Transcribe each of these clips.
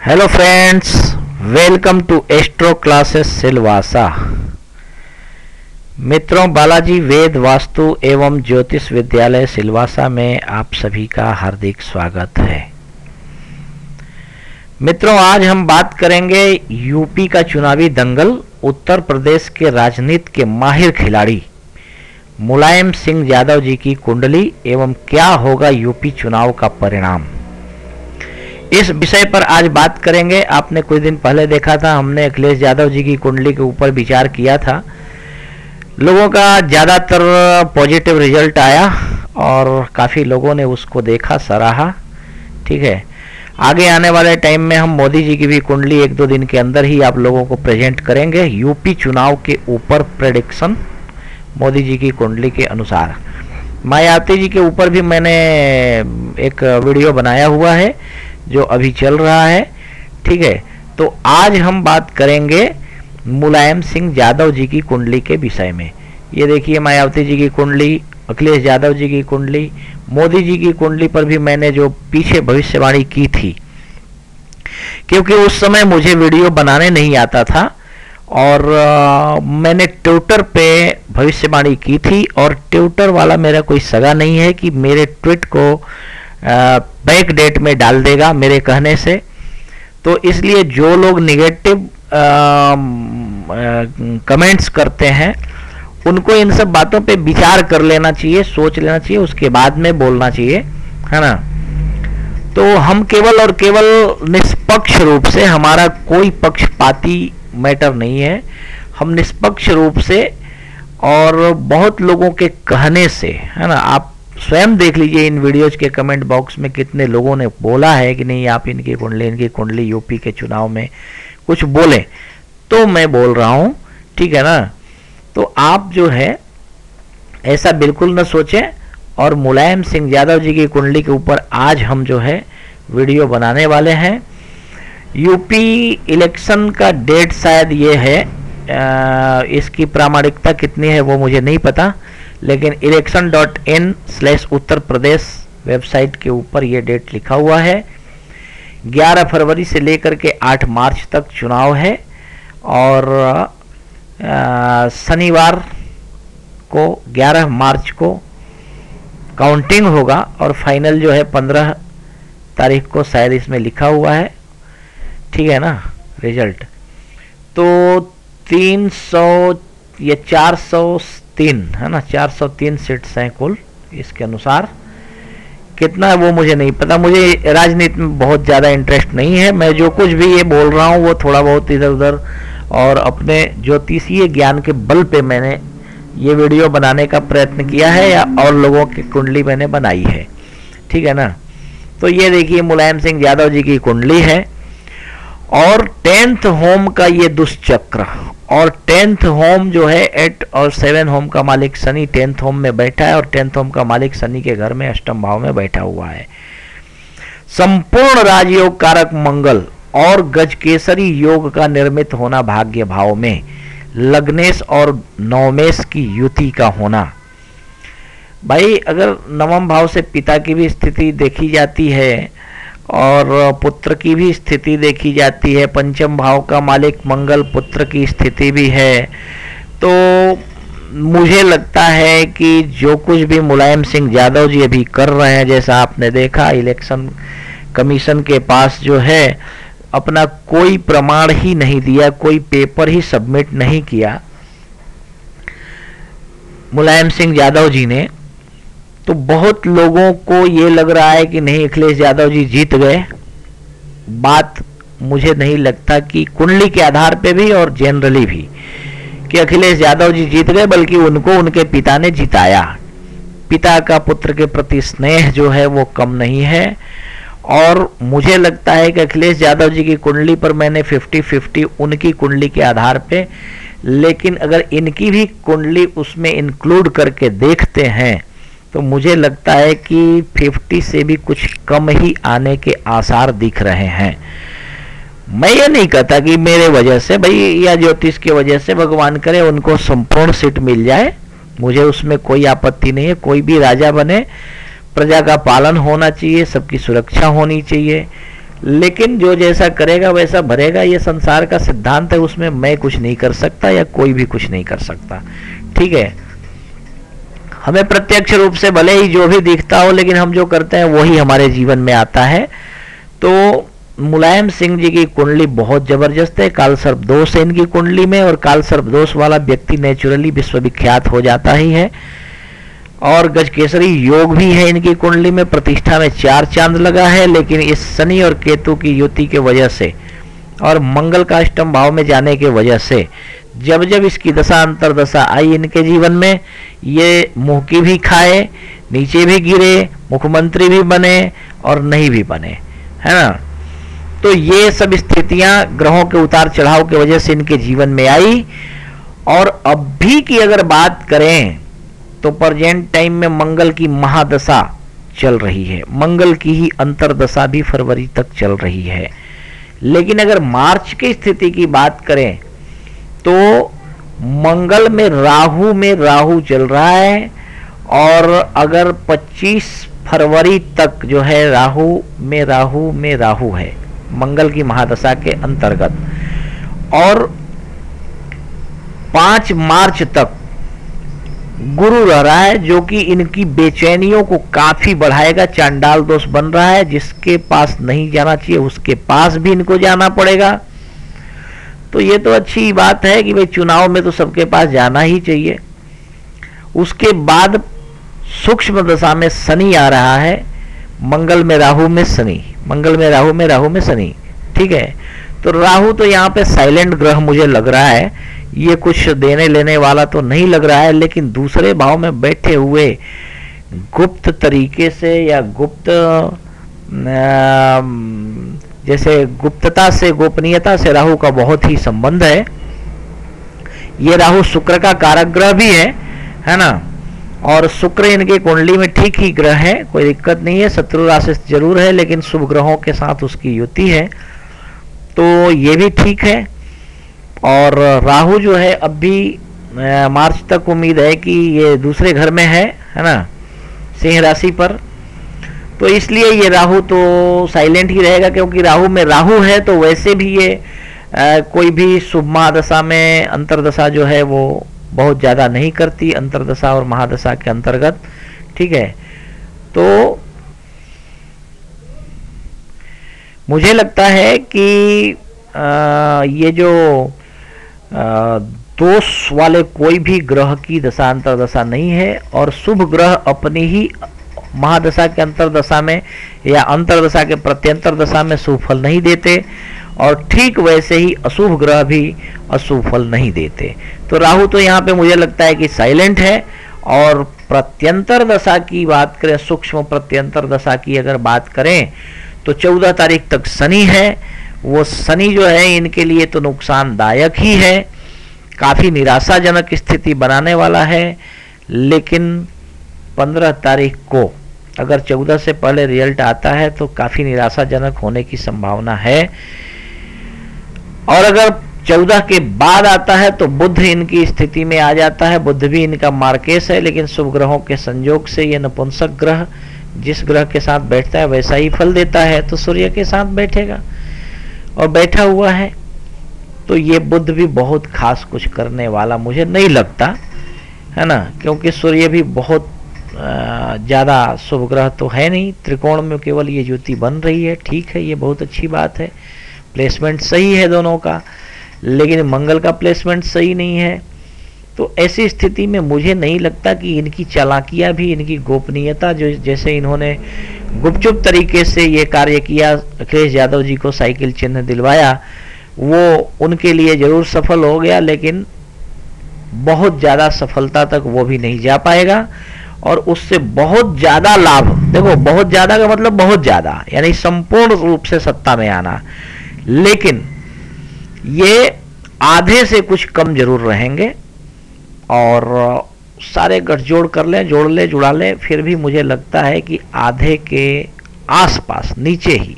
Hello friends, welcome to astro classes Silvassa. मित्रों, बालाजी वेद वास्तु एवं ज्योतिष विद्यालय सिलवासा में आप सभी का हार्दिक स्वागत है। मित्रों, आज हम बात करेंगे यूपी का चुनावी दंगल, उत्तर प्रदेश के राजनीति के माहिर खिलाड़ी मुलायम सिंह यादव जी की कुंडली एवं क्या होगा यूपी चुनाव का परिणाम, इस विषय पर आज बात करेंगे। आपने कुछ दिन पहले देखा था, हमने अखिलेश यादव जी की कुंडली के ऊपर विचार किया था। लोगों का ज़्यादातर पॉजिटिव रिजल्ट आया और काफ़ी लोगों ने उसको देखा, सराहा। ठीक है, आगे आने वाले टाइम में हम मोदी जी की भी कुंडली एक दो दिन के अंदर ही आप लोगों को प्रेजेंट करेंगे। यूपी चुनाव के ऊपर प्रेडिक्शन मोदी जी की कुंडली के अनुसार। मायावती जी के ऊपर भी मैंने एक वीडियो बनाया हुआ है जो अभी चल रहा है। ठीक है, तो आज हम बात करेंगे मुलायम सिंह यादव जी की कुंडली के विषय में। ये देखिए, मायावती जी की कुंडली, अखिलेश यादव जी की कुंडली, मोदी जी की कुंडली पर भी मैंने जो पीछे भविष्यवाणी की थी, क्योंकि उस समय मुझे वीडियो बनाने नहीं आता था और मैंने ट्विटर पे भविष्यवाणी की थी और ट्विटर वाला मेरा कोई सगा नहीं है कि मेरे ट्वीट को बैक डेट में डाल देगा मेरे कहने से। तो इसलिए जो लोग निगेटिव कमेंट्स करते हैं उनको इन सब बातों पे विचार कर लेना चाहिए, सोच लेना चाहिए, उसके बाद में बोलना चाहिए, है ना। तो हम केवल और केवल निष्पक्ष रूप से, हमारा कोई पक्षपाती मैटर नहीं है, हम निष्पक्ष रूप से और बहुत लोगों के कहने से, है ना। आप स्वयं देख लीजिए इन वीडियोज के कमेंट बॉक्स में कितने लोगों ने बोला है कि नहीं आप इनकी कुंडली यूपी के चुनाव में कुछ बोले, तो मैं बोल रहा हूं, ठीक है ना। तो आप जो है ऐसा बिल्कुल न सोचें और मुलायम सिंह यादव जी की कुंडली के ऊपर आज हम जो है वीडियो बनाने वाले हैं। यूपी इलेक्शन का डेट शायद ये है, इसकी प्रामाणिकता कितनी है वो मुझे नहीं पता, लेकिन election.in/उत्तर प्रदेश वेबसाइट के ऊपर ये डेट लिखा हुआ है। 11 फरवरी से लेकर के 8 मार्च तक चुनाव है और शनिवार को 11 मार्च को काउंटिंग होगा और फाइनल जो है 15 तारीख को शायद इसमें लिखा हुआ है, ठीक है ना, रिजल्ट। तो 300 या 403 है ना, 403 सीट्स हैं कुल। इसके अनुसार कितना है वो मुझे नहीं पता, मुझे राजनीति में बहुत ज़्यादा इंटरेस्ट नहीं है। मैं जो कुछ भी ये बोल रहा हूँ वो थोड़ा बहुत इधर उधर और अपने ज्योतिषीय ज्ञान के बल पे मैंने ये वीडियो बनाने का प्रयत्न किया है या और लोगों की कुंडली मैंने बनाई है, ठीक है ना। तो ये देखिए मुलायम सिंह यादव जी की कुंडली है और 10th होम का ये दुष्चक्र, और 10th होम जो है 8 और 7 होम का मालिक शनि 10th होम में बैठा है और 10th होम का मालिक शनि के घर में अष्टम भाव में बैठा हुआ है। संपूर्ण राजयोग कारक मंगल और गजकेसरी योग का निर्मित होना भाग्य भाव में, लग्नेश और नवमेश की युति का होना। भाई अगर नवम भाव से पिता की भी स्थिति देखी जाती है और पुत्र की भी स्थिति देखी जाती है, पंचम भाव का मालिक मंगल पुत्र की स्थिति भी है, तो मुझे लगता है कि जो कुछ भी मुलायम सिंह यादव जी अभी कर रहे हैं, जैसा आपने देखा इलेक्शन कमीशन के पास जो है अपना कोई प्रमाण ही नहीं दिया, कोई पेपर ही सबमिट नहीं किया मुलायम सिंह यादव जी ने, तो बहुत लोगों को ये लग रहा है कि नहीं अखिलेश यादव जी जीत गए। बात मुझे नहीं लगता कि कुंडली के आधार पे भी और जनरली भी कि अखिलेश यादव जी जीत गए, बल्कि उनको उनके पिता ने जिताया। पिता का पुत्र के प्रति स्नेह जो है वो कम नहीं है और मुझे लगता है कि अखिलेश यादव जी की कुंडली पर मैंने 50-50 उनकी कुंडली के आधार पे, लेकिन अगर इनकी भी कुंडली उसमें इंक्लूड करके देखते हैं तो मुझे लगता है कि 50 से भी कुछ कम ही आने के आसार दिख रहे हैं। मैं ये नहीं कहता कि मेरे वजह से भाई या ज्योतिष की वजह से, भगवान करे उनको संपूर्ण सीट मिल जाए, मुझे उसमें कोई आपत्ति नहीं है। कोई भी राजा बने, प्रजा का पालन होना चाहिए, सबकी सुरक्षा होनी चाहिए, लेकिन जो जैसा करेगा वैसा भरेगा, ये संसार का सिद्धांत है, उसमें मैं कुछ नहीं कर सकता या कोई भी कुछ नहीं कर सकता। ठीक है, हमें प्रत्यक्ष रूप से भले ही जो भी दिखता हो, लेकिन हम जो करते हैं वही हमारे जीवन में आता है। तो मुलायम सिंह जी की कुंडली बहुत जबरदस्त है, काल सर्प दोष है इनकी कुंडली में, और काल सर्प दोष वाला व्यक्ति नेचुरली विश्वविख्यात हो जाता ही है। और गजकेसरी योग भी है इनकी कुंडली में, प्रतिष्ठा में 4 चांद लगा है, लेकिन इस शनि और केतु की युति के वजह से और मंगल का अष्टम भाव में जाने के वजह से जब जब इसकी दशा अंतरदशा आई इनके जीवन में, ये मुंह की भी खाए, नीचे भी गिरे, मुख्यमंत्री भी बने और नहीं भी बने, है ना। तो ये सब स्थितियां ग्रहों के उतार चढ़ाव की वजह से इनके जीवन में आई। और अभी की अगर बात करें तो प्रेजेंट टाइम में मंगल की महादशा चल रही है, मंगल की ही अंतरदशा भी फरवरी तक चल रही है। लेकिन अगर मार्च की स्थिति की बात करें तो मंगल में राहु चल रहा है, और अगर 25 फरवरी तक जो है राहु है मंगल की महादशा के अंतर्गत, और 5 मार्च तक गुरु रह रहा है, जो कि इनकी बेचैनियों को काफी बढ़ाएगा। चांडाल दोष बन रहा है, जिसके पास नहीं जाना चाहिए उसके पास भी इनको जाना पड़ेगा। तो ये तो अच्छी बात है कि भाई चुनाव में तो सबके पास जाना ही चाहिए। उसके बाद सूक्ष्म दशा में शनि आ रहा है, मंगल में राहु में शनि, मंगल में राहु में शनि। ठीक है, तो राहु तो यहाँ पे साइलेंट ग्रह मुझे लग रहा है, ये कुछ देने लेने वाला तो नहीं लग रहा है, लेकिन दूसरे भाव में बैठे हुए गुप्त तरीके से या गुप्त जैसे गुप्तता से गोपनीयता से राहु का बहुत ही संबंध है। ये राहु शुक्र का कारक ग्रह भी है ना, और शुक्र इनके कुंडली में ठीक ही ग्रह है, कोई दिक्कत नहीं है, शत्रु राशि जरूर है लेकिन शुभ ग्रहों के साथ उसकी युति है, तो ये भी ठीक है। और राहु जो है अब भी मार्च तक उम्मीद है कि ये दूसरे घर में है ना, सिंह राशि पर, तो इसलिए ये राहु तो साइलेंट ही रहेगा, क्योंकि राहु में राहु है तो वैसे भी ये कोई भी शुभ महादशा में अंतरदशा जो है वो बहुत ज़्यादा नहीं करती, अंतरदशा और महादशा के अंतर्गत। ठीक है, तो मुझे लगता है कि ये जो दोष वाले कोई भी ग्रह की दशा अंतरदशा नहीं है, और शुभ ग्रह अपनी ही महादशा के अंतरदशा में या अंतरदशा के प्रत्यंतर दशा में शुभ फल नहीं देते, और ठीक वैसे ही अशुभ ग्रह भी अशुभ फल नहीं देते। तो राहु तो यहाँ पे मुझे लगता है कि साइलेंट है। और प्रत्यंतर दशा की बात करें, सूक्ष्म प्रत्यंतर दशा की अगर बात करें तो 14 तारीख तक शनि है। वो शनि जो है इनके लिए तो नुकसानदायक ही है, काफ़ी निराशाजनक स्थिति बनाने वाला है, लेकिन 15 तारीख को अगर 14 से पहले रिजल्ट आता है तो काफ़ी निराशाजनक होने की संभावना है। और अगर 14 के बाद आता है तो बुध इनकी स्थिति में आ जाता है, बुध भी इनका मार्केश है, लेकिन शुभ ग्रहों के संयोग से ये नपुंसक ग्रह जिस ग्रह के साथ बैठता है वैसा ही फल देता है, तो सूर्य के साथ बैठेगा और बैठा हुआ है, तो ये बुध भी बहुत खास कुछ करने वाला मुझे नहीं लगता, है ना, क्योंकि सूर्य भी बहुत ज़्यादा शुभ ग्रह तो है नहीं, त्रिकोण में केवल ये युति बन रही है। ठीक है, ये बहुत अच्छी बात है, प्लेसमेंट सही है दोनों का, लेकिन मंगल का प्लेसमेंट सही नहीं है। तो ऐसी स्थिति में मुझे नहीं लगता कि इनकी चालाकियां भी, इनकी गोपनीयता जो जैसे इन्होंने गुपचुप तरीके से ये कार्य किया, अखिलेश यादव जी को साइकिल चिन्ह दिलवाया, वो उनके लिए जरूर सफल हो गया, लेकिन बहुत ज़्यादा सफलता तक वो भी नहीं जा पाएगा, और उससे बहुत ज़्यादा लाभ, देखो बहुत ज़्यादा का मतलब बहुत ज़्यादा, यानी संपूर्ण रूप से सत्ता में आना, लेकिन ये आधे से कुछ कम जरूर रहेंगे। और सारे गठजोड़ कर लें, जोड़ ले, जुड़ा ले, फिर भी मुझे लगता है कि आधे के आसपास, नीचे ही,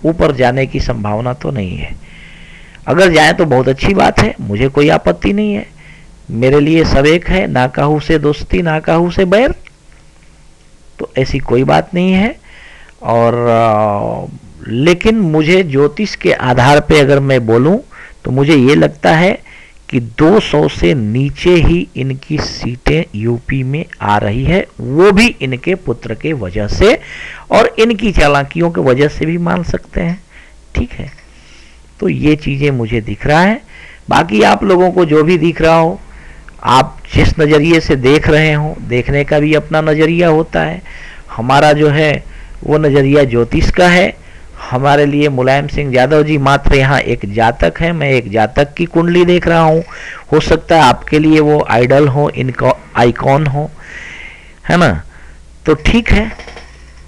ऊपर जाने की संभावना तो नहीं है। अगर जाए तो बहुत अच्छी बात है, मुझे कोई आपत्ति नहीं है, मेरे लिए सब एक है, ना काहू से दोस्ती ना काहू से बैर, तो ऐसी कोई बात नहीं है। और लेकिन मुझे ज्योतिष के आधार पे अगर मैं बोलूं तो मुझे ये लगता है कि 200 से नीचे ही इनकी सीटें यूपी में आ रही है, वो भी इनके पुत्र के वजह से और इनकी चालाकियों के वजह से भी मान सकते हैं। ठीक है, तो ये चीजें मुझे दिख रहा है। बाकी आप लोगों को जो भी दिख रहा हो, आप जिस नज़रिए से देख रहे हो, देखने का भी अपना नज़रिया होता है। हमारा जो है वो नज़रिया ज्योतिष का है। हमारे लिए मुलायम सिंह यादव जी मात्र यहाँ एक जातक है, मैं एक जातक की कुंडली देख रहा हूँ। हो सकता है आपके लिए वो आइडल हो, इनको आइकॉन हो, है ना। तो ठीक है,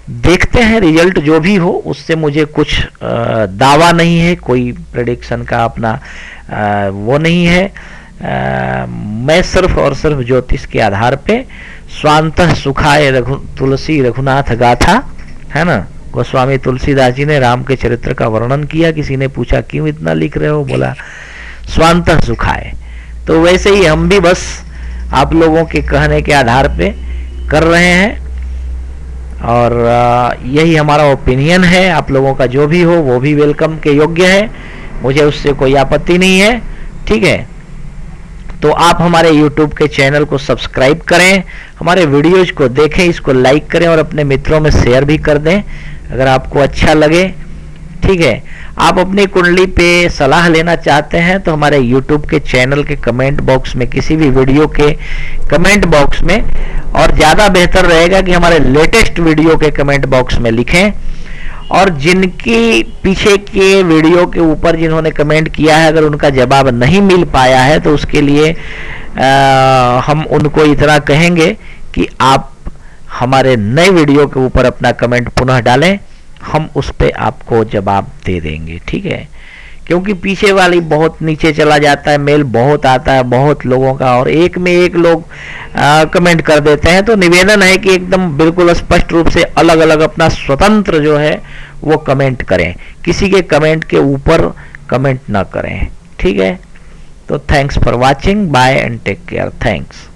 देखते हैं रिजल्ट जो भी हो, उससे मुझे कुछ दावा नहीं है, कोई प्रेडिक्शन का अपना वो नहीं है। मैं सिर्फ और सिर्फ ज्योतिष के आधार पे स्वांतः सुखाय तुलसी रघुनाथ गाथा, है ना, गोस्वामी तुलसीदास जी ने राम के चरित्र का वर्णन किया। किसी ने पूछा क्यों इतना लिख रहे हो, बोला स्वांतः सुखाय। तो वैसे ही हम भी बस आप लोगों के कहने के आधार पे कर रहे हैं और यही हमारा ओपिनियन है। आप लोगों का जो भी हो वो भी वेलकम के योग्य है, मुझे उससे कोई आपत्ति नहीं है। ठीक है, तो आप हमारे YouTube के चैनल को सब्सक्राइब करें, हमारे वीडियोज को देखें, इसको लाइक करें और अपने मित्रों में शेयर भी कर दें अगर आपको अच्छा लगे। ठीक है, आप अपनी कुंडली पे सलाह लेना चाहते हैं तो हमारे YouTube के चैनल के कमेंट बॉक्स में, किसी भी वीडियो के कमेंट बॉक्स में, और ज़्यादा बेहतर रहेगा कि हमारे लेटेस्ट वीडियो के कमेंट बॉक्स में लिखें। और जिनकी पीछे के वीडियो के ऊपर जिन्होंने कमेंट किया है, अगर उनका जवाब नहीं मिल पाया है तो उसके लिए हम उनको इतना कहेंगे कि आप हमारे नए वीडियो के ऊपर अपना कमेंट पुनः डालें, हम उस पर आपको जवाब दे देंगे। ठीक है, क्योंकि पीछे वाली बहुत नीचे चला जाता है, मेल बहुत आता है बहुत लोगों का और एक में एक लोग कमेंट कर देते हैं। तो निवेदन है कि एकदम बिल्कुल स्पष्ट रूप से अलग अलग अपना स्वतंत्र जो है वो कमेंट करें, किसी के कमेंट के ऊपर कमेंट ना करें। ठीक है, तो thanks for watching, bye and take care, thanks.